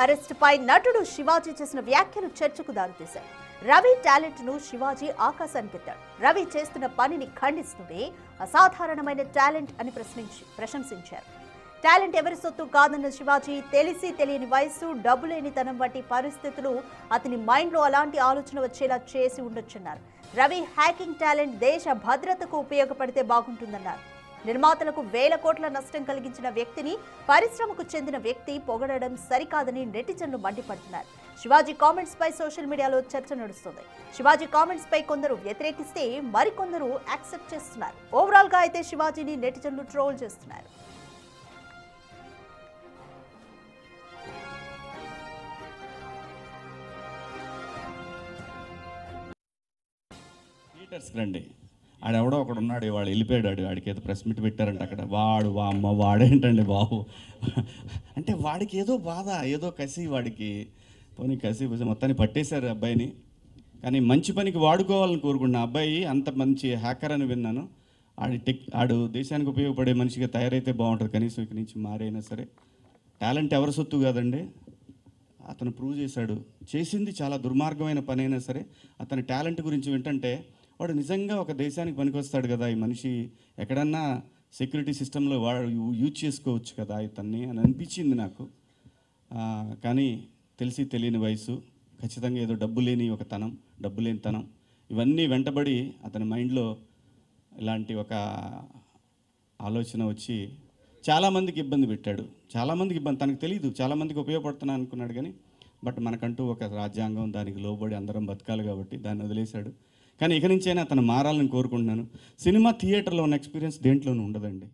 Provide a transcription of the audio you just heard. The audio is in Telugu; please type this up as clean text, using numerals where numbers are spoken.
అరెస్టుపై నటుడు శివాజీ చేసిన వ్యాఖ్యలు చర్చకు దారితీశాయి. రవి టాలెంట్ ను శివాజీ ఆకాశానికెత్తాడు. రవి చేస్తున్న పనిని ఖండిస్తూనే అసాధారణమైన టాలెంట్ అని ప్రశంసించారు. టాలెంట్ ఎవరి సొత్తు కాదన్న శివాజీ తెలిసి తెలియని వయసు, డబ్బు లేనితనం వంటి పరిస్థితులు అతని మైండ్లో అలాంటి ఆలోచన వచ్చేలా చేసి ఉండొచ్చన్నారు. రవి హ్యాకింగ్ టాలెంట్ దేశ భద్రతకు ఉపయోగపడితే బాగుంటుందన్నారు. నిర్మాతలకు వేల కోట్ల నష్టం కలిగించిన వ్యక్తిని, పరిశ్రమకు చెందిన వ్యక్తి పొగడడం సరికాదని నెటిజన్లు మండిపడుతున్నారు. శివాజీ కామెంట్స్ పై సోషల్ మీడియాలో చర్చ నడుస్తుంది. శివాజీ కామెంట్స్ పై కొందరు వ్యతిరేకిస్తే మరికొందరు యాక్సెప్ట్ చేస్తున్నారు. ఓవరాల్ గా అయితే శివాజీని నెటిజన్లు ట్రోల్ చేస్తున్నారు. ఆడెవడో ఒకడు ఉన్నాడు, వాడు వెళ్ళిపోయాడు. వాడికి ఏదో ప్రెస్ మీట్ పెట్టారంట అక్కడ. వాడు అమ్మ వాడేంటండి బాబు అంటే వాడికి ఏదో బాధ, ఏదో కసి, వాడికి పోనీ కసి మొత్తాన్ని పట్టేశారు అబ్బాయిని. కానీ మంచి పనికి వాడుకోవాలని కోరుకుంటున్నా. అబ్బాయి అంత మంచి హ్యాకర్ అని విన్నాను. ఆడు దేశానికి ఉపయోగపడే మనిషిగా తయారైతే బాగుంటుంది. కనీసం ఇక్కడి నుంచి మారైనా సరే. టాలెంట్ ఎవరి సొత్తు కాదండి, అతను ప్రూవ్ చేశాడు. చేసింది చాలా దుర్మార్గమైన పని అయినా సరే అతని టాలెంట్ గురించి వింటుంటే వాడు నిజంగా ఒక దేశానికి పనికొస్తాడు కదా, ఈ మనిషి ఎక్కడన్నా సెక్యూరిటీ సిస్టంలో వాడు యూజ్ చేసుకోవచ్చు కదా ఇతన్ని అని అనిపించింది నాకు. కానీ తెలిసి తెలియని వయసు, ఖచ్చితంగా ఏదో డబ్బు లేని తనం ఇవన్నీ వెంటబడి అతని మైండ్లో ఇలాంటి ఒక ఆలోచన వచ్చి చాలామందికి ఇబ్బంది పెట్టాడు. చాలామందికి ఇబ్బంది, తనకు తెలియదు, చాలామందికి ఉపయోగపడుతున్నా అనుకున్నాడు. కానీ బట్ మనకంటూ ఒక రాజ్యాంగం, దానికి లోబడి అందరం బతకాలి కాబట్టి దాన్ని వదిలేశాడు. కానీ ఇక నుంచైనా అతను మారాలని కోరుకుంటున్నాను. సినిమా థియేటర్లో ఉన్న ఎక్స్పీరియన్స్ దేంట్లోనూ ఉండదండి.